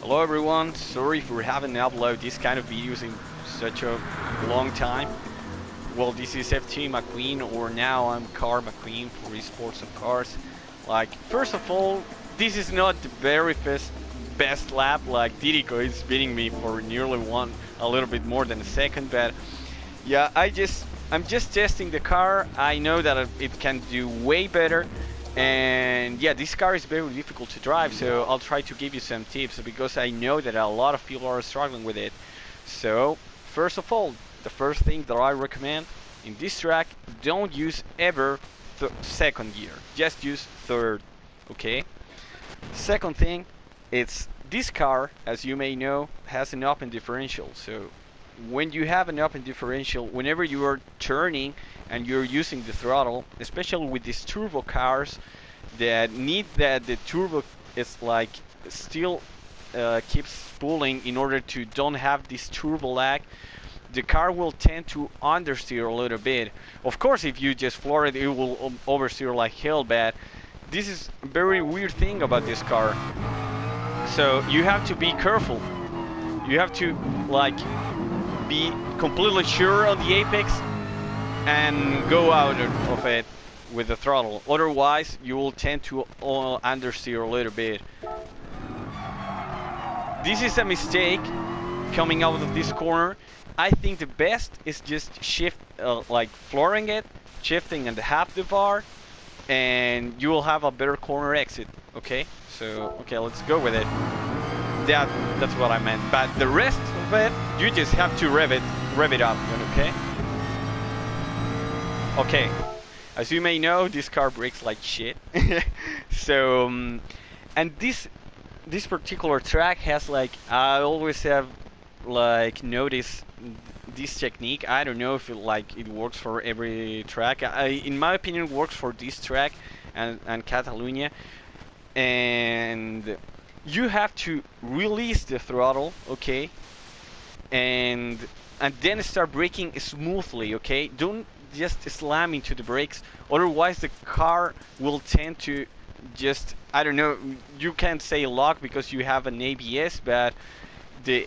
Hello everyone, sorry for having uploaded this kind of videos in such a long time. Well, this is FT McQueen, or now I'm Car McQueen for esports of cars. Like, first of all, this is not the very best lap. Like, Dirico is beating me for nearly a little bit more than a second, but yeah, I'm just testing the car. I know that it can do way better. And yeah, this car is very difficult to drive, so I'll try to give you some tips because I know that a lot of people are struggling with it. So, first of all, the first thing that I recommend in this track, don't use ever second gear, just use third, okay? Second thing, it's this car, as you may know, has an open differential. So when you have an open differential, whenever you are turning and you're using the throttle, especially with these turbo cars that need that the turbo is like still keeps pulling in order to don't have this turbo lag, the car will tend to understeer a little bit. Of course, if you just floor it, it will oversteer like hell, but this is a very weird thing about this car. So you have to be careful. You have to like be completely sure on the apex and go out of it with the throttle. Otherwise, you will tend to understeer a little bit. This is a mistake coming out of this corner. I think the best is just shift, like flooring it, shifting and half the bar, and you will have a better corner exit. Okay, so okay, let's go with it. That's what I meant. But the rest of it, you just have to rev it up. Okay. Okay. As you may know, this car brakes like shit. So, and this particular track has like, I always have like noticed this technique. I don't know if it works for every track. In my opinion, it works for this track and Catalonia. And you have to release the throttle, okay, and then start braking smoothly, okay. Don't just slam into the brakes, otherwise the car will tend to just, I don't know, you can't say lock because you have an ABS, but the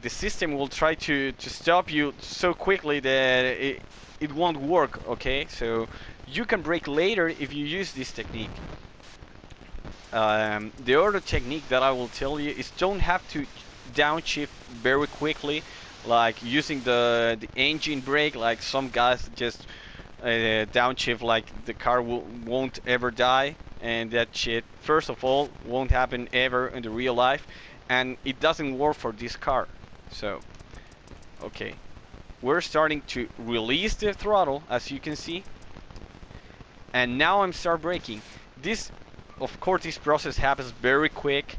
system will try to stop you so quickly that it won't work, okay. So you can brake later if you use this technique. The other technique that I will tell you is don't have to downshift very quickly, like using the engine brake. Like some guys just downshift like the car won't ever die, and that shit, first of all, won't happen ever in the real life, and it doesn't work for this car. So, okay, we're starting to release the throttle, as you can see, and now I'm start braking. Of course, this process happens very quick,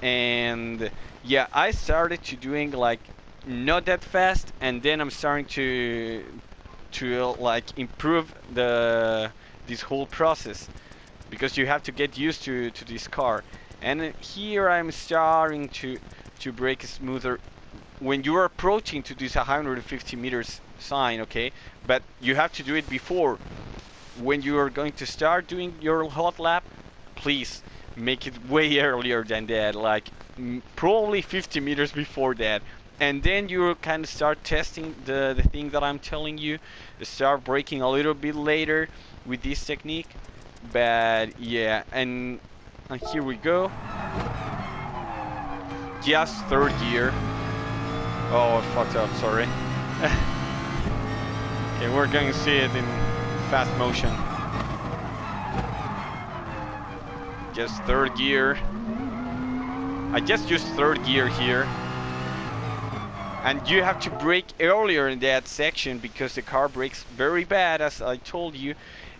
and yeah, I started to doing like not that fast, and then I'm starting to like improve this whole process, because you have to get used to this car. And here I'm starting to brake smoother when you are approaching to this 150 meters sign, okay? But you have to do it before. When you are going to start doing your hot lap, please make it way earlier than that, like probably 50 meters before that. And then you kind of start testing the thing that I'm telling you. Start braking a little bit later with this technique. But yeah, and here we go. Just third gear. Oh, I fucked up, sorry. Okay, we're going to see it in fast motion. Just third gear. I just used third gear here. And you have to brake earlier in that section because the car brakes very bad, as I told you.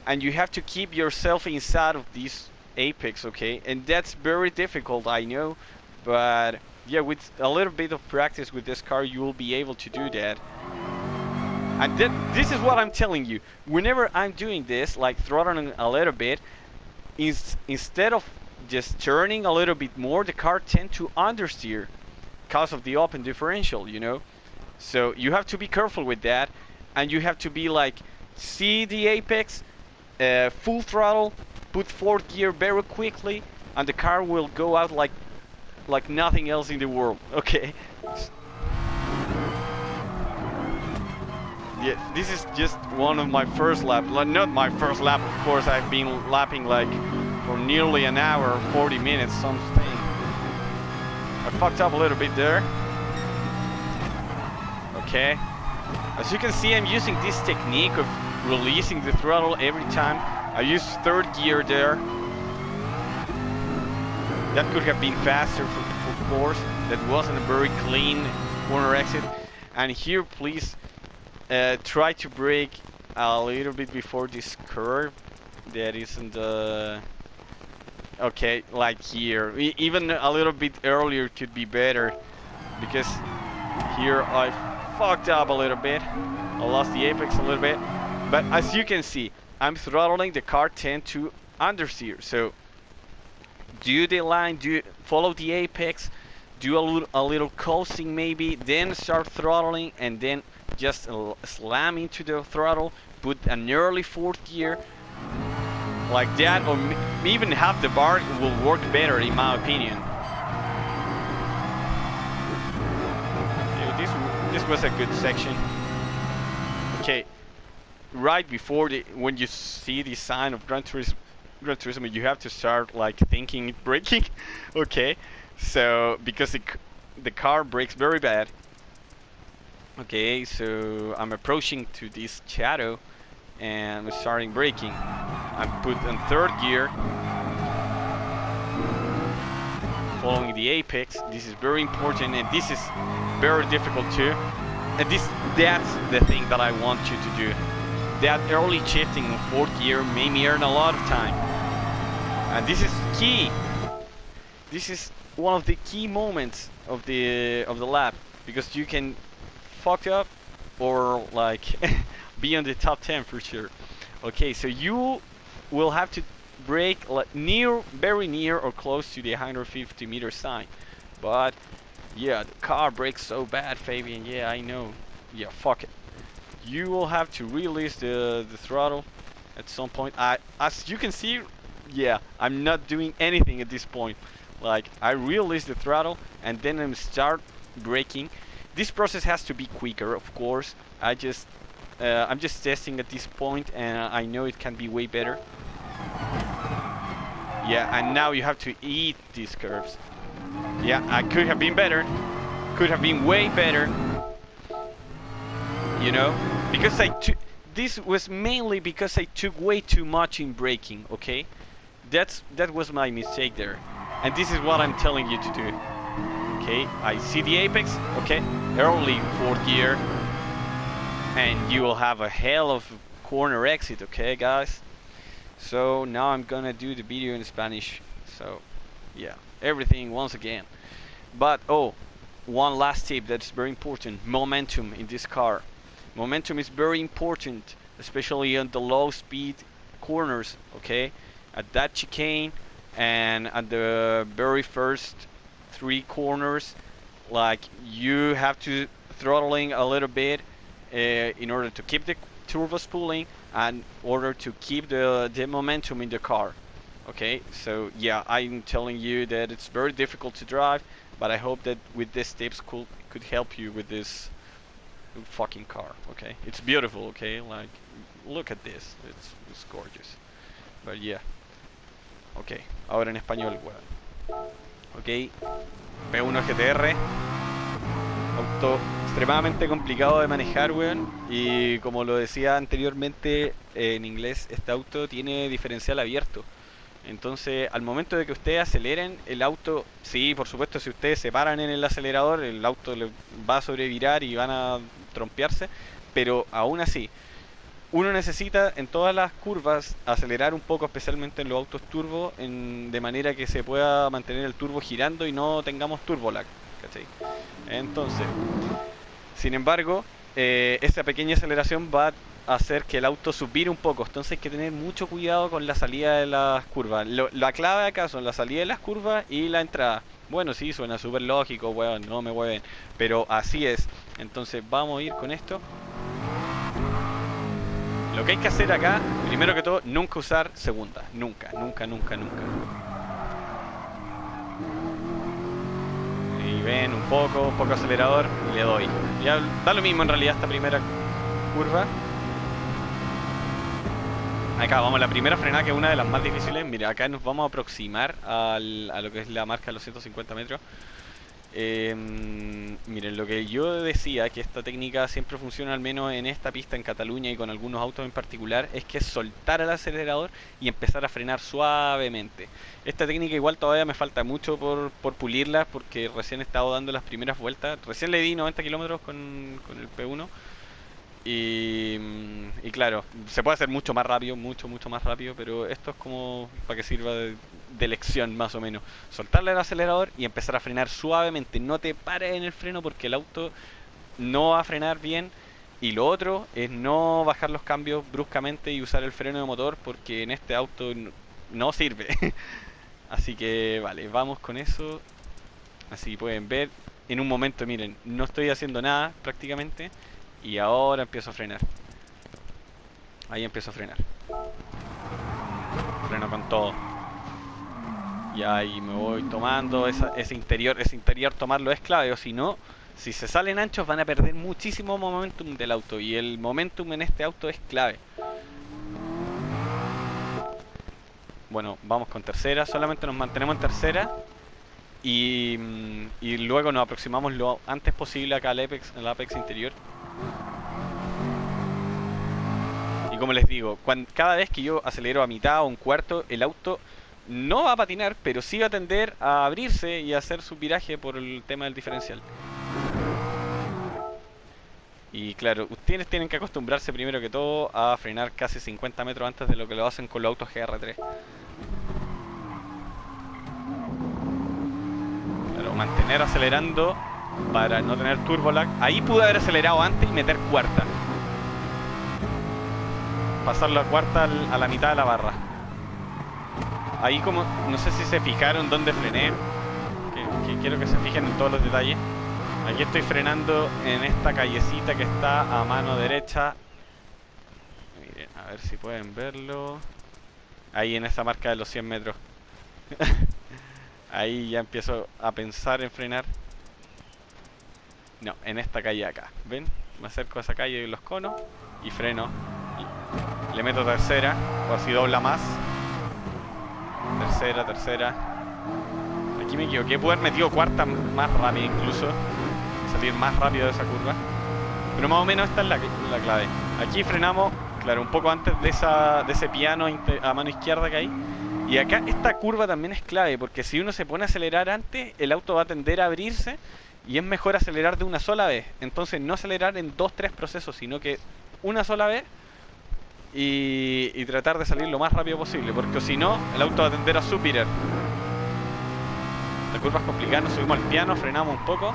And you have to keep yourself inside of this apex, okay? And that's very difficult, I know. But yeah, with a little bit of practice with this car, you will be able to do that. And this is what I'm telling you. Whenever I'm doing this, like throttling a little bit, instead of just turning a little bit more, the car tends to understeer because of the open differential, you know. So you have to be careful with that, and you have to be like, see the apex, full throttle, put fourth gear very quickly, and the car will go out like like nothing else in the world. Okay. Yeah, this is just one of my first laps. Like, not my first lap, of course. I've been lapping like for nearly an hour, 40 minutes, something. I fucked up a little bit there. Okay. As you can see, I'm using this technique of releasing the throttle every time. I use third gear there. That could have been faster, of course. That wasn't a very clean corner exit. And here, please try to brake a little bit before this curve. That isn't the... Okay, like here. Even a little bit earlier could be better. Because here I fucked up a little bit. I lost the apex a little bit. But as you can see, I'm throttling the car 10 to understeer. So do the line, follow the apex, do a little coasting maybe, then start throttling, and then just slam into the throttle, put an early fourth gear like that, or even half the bar will work better in my opinion. This was a good section. Okay, right before when you see the sign of Gran Turismo, you have to start like thinking braking. Okay, so because the car brakes very bad. Okay, so I'm approaching to this shadow and I'm starting braking. I'm put in third gear, following the apex. This is very important, and this is very difficult too. And that's the thing that I want you to do. That early shifting in fourth gear made me earn a lot of time. And this is key. This is one of the key moments of the lap, because you can fuck up or like be on the top 10 for sure. Okay, so you will have to brake like very near or close to the 150 meter sign. But yeah, the car brakes so bad, Fabian. Yeah, I know. Yeah, fuck it. You will have to release the throttle at some point. As you can see, yeah, I'm not doing anything at this point. Like, I release the throttle and then I start braking. This process has to be quicker, of course. I'm just testing at this point, and I know it can be way better. Yeah, and now you have to eat these curves. Yeah, I could have been better. Could have been way better. You know, because this was mainly because I took way too much in braking. Okay, that was my mistake there, and this is what I'm telling you to do. Okay, I see the apex. Okay, early fourth gear, and you will have a hell of a corner exit. Okay, guys. So now I'm gonna do the video in Spanish. So yeah, everything once again. But oh, one last tip that's very important: momentum in this car. Momentum is very important, especially on the low speed corners, okay? At that chicane and at the very first 3 corners, like, you have to throttling a little bit in order to keep the turbo spooling and in order to keep the momentum in the car, okay? So yeah, I'm telling you that it's very difficult to drive, but I hope that with these tips could help you with this fucking car. Okay, it's beautiful. Okay, like, look at this, it's gorgeous. But yeah, okay, ahora en español, weón. Ok, P1 GTR, auto extremadamente complicado de manejar, weón. Y como lo decía anteriormente, en inglés, este auto tiene diferencial abierto. Entonces, al momento de que ustedes aceleren, el auto, sí, por supuesto, si ustedes se paran en el acelerador, el auto le va a sobrevirar y van a trompearse, pero aún así, uno necesita en todas las curvas acelerar un poco, especialmente en los autos turbo, de manera que se pueda mantener el turbo girando y no tengamos turbo lag, ¿cachai? Entonces, sin embargo, esa pequeña aceleración va a hacer que el auto subir un poco, entonces hay que tener mucho cuidado con la salida de las curvas. La clave acá son la salida de las curvas y la entrada. Bueno, sí, suena súper lógico, weón, no me mueven, pero así es. Entonces vamos a ir con esto. Lo que hay que hacer acá, primero que todo, nunca usar segunda. Nunca, nunca, nunca, nunca. ven, un poco acelerador, le doy. Ya da lo mismo en realidad esta primera curva. Acá vamos, la primera frenada, que es una de las más difíciles. Mira, acá nos vamos a aproximar a lo que es la marca de los 150 metros. Miren, lo que yo decía, que esta técnica siempre funciona, al menos en esta pista en Cataluña y con algunos autos en particular, es que es soltar el acelerador y empezar a frenar suavemente. Esta técnica igual todavía me falta mucho por pulirla, porque recién he estado dando las primeras vueltas. Recién le di 90 kilómetros con el P1. Y claro, se puede hacer mucho más rápido, mucho más rápido, pero esto es como para que sirva de lección más o menos. Soltarle el acelerador y empezar a frenar suavemente. No te pares en el freno porque el auto no va a frenar bien. Y lo otro es no bajar los cambios bruscamente y usar el freno de motor, porque en este auto no sirve. Así que vale, vamos con eso. Así pueden ver, en un momento, miren, no estoy haciendo nada prácticamente. Y ahora empiezo a frenar. Ahí empiezo a frenar. Freno con todo. Y ahí me voy tomando ese interior. Ese interior tomarlo es clave, o si no, si se salen anchos van a perder muchísimo momentum del auto. Y el momentum en este auto es clave. Bueno, vamos con tercera. Solamente nos mantenemos en tercera. Y luego nos aproximamos lo antes posible acá al apex interior. Y como les digo, cada vez que yo acelero a mitad o un cuarto, el auto no va a patinar, pero sí va a tender a abrirse y a hacer su viraje por el tema del diferencial. Y claro, ustedes tienen que acostumbrarse primero que todo a frenar casi 50 metros antes de lo que lo hacen con los autos GR3. Claro, mantener acelerando para no tener turbo lag. Ahí pude haber acelerado antes y meter cuarta. Pasar la cuarta a la mitad de la barra. Ahí, como no sé si se fijaron dónde frené, que quiero que se fijen en todos los detalles. Aquí estoy frenando en esta callecita que está a mano derecha. Miren, a ver si pueden verlo. Ahí en esta marca de los 100 metros. Ahí ya empiezo a pensar en frenar. No, en esta calle acá. ¿Ven? Me acerco a esa calle de los conos y freno. Le meto tercera, o así dobla más. Tercera. Aquí me equivoqué, pude haber metido cuarta más rápida incluso. Salir más rápido de esa curva. Pero más o menos esta es la clave. Aquí frenamos, claro, un poco antes de ese piano a mano izquierda que hay. Y acá esta curva también es clave, porque si uno se pone a acelerar antes, el auto va a tender a abrirse. Y es mejor acelerar de una sola vez. Entonces no acelerar en 2-3 procesos, sino que una sola vez. Y tratar de salir lo más rápido posible, porque si no, el auto va a tender a subvirar. La curva es complicada, nos subimos al piano, frenamos un poco.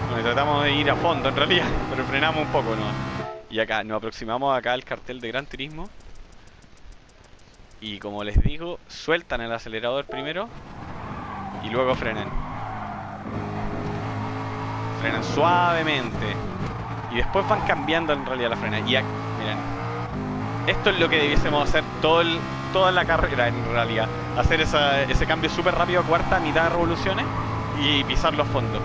Bueno, tratamos de ir a fondo en realidad, pero frenamos un poco, ¿no? Y acá, nos aproximamos acá al cartel de Gran Turismo. Y como les digo, sueltan el acelerador primero y luego frenan. Frenan suavemente. Y después van cambiando en realidad la frena. Y aquí, miren, esto es lo que debiésemos hacer toda la carrera en realidad. Hacer ese cambio súper rápido a cuarta, a mitad de revoluciones y pisar los fondos.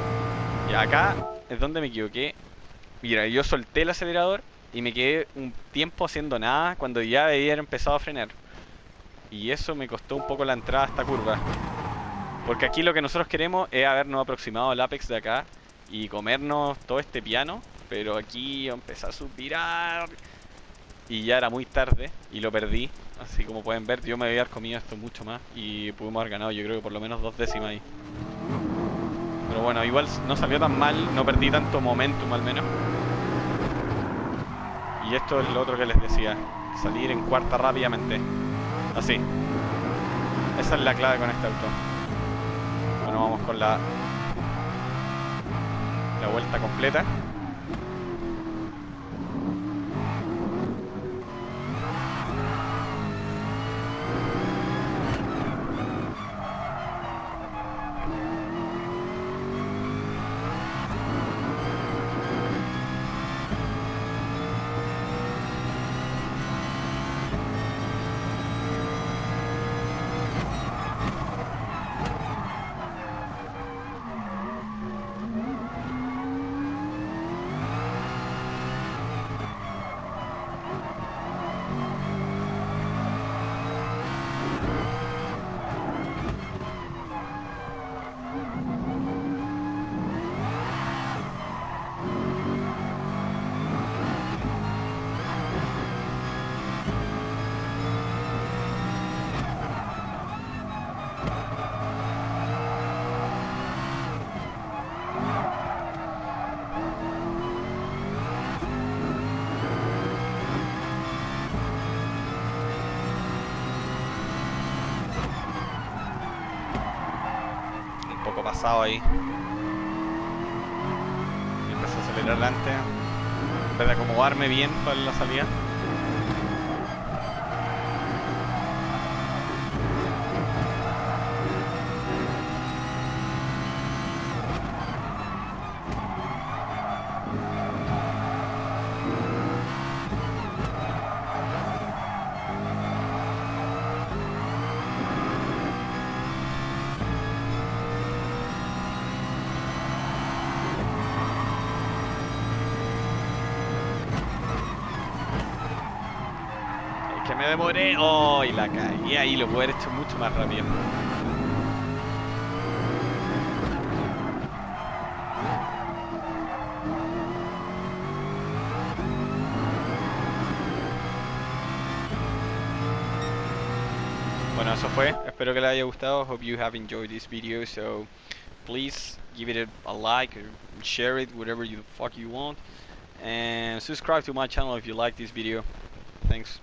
Y acá es donde me equivoqué. Mira, yo solté el acelerador y me quedé un tiempo haciendo nada cuando ya debía haber empezado a frenar. Y eso me costó un poco la entrada a esta curva. Porque aquí lo que nosotros queremos es habernos aproximado al apex de acá y comernos todo este piano. Pero aquí empecé a suspirar y ya era muy tarde y lo perdí. Así como pueden ver, yo me había comido esto mucho más y pudimos haber ganado, yo creo que por lo menos 2 décimas ahí. Pero bueno, igual no salió tan mal, no perdí tanto momentum al menos. Y esto es lo otro que les decía, salir en cuarta rápidamente. Así. Esa es la clave con este auto. Bueno, vamos con la vuelta completa. poco pasado ahí. Y empecé a acelerar adelante en vez de acomodarme bien para la salida. Que me demoré. Oh, y la cagué ahí, lo puedo haber hecho mucho más rápido. Bueno, eso fue. Espero que les haya gustado. Hope you have enjoyed this video. So please give it a like or share it, whatever you fuck you want. And subscribe to my channel if you like this video. Thanks.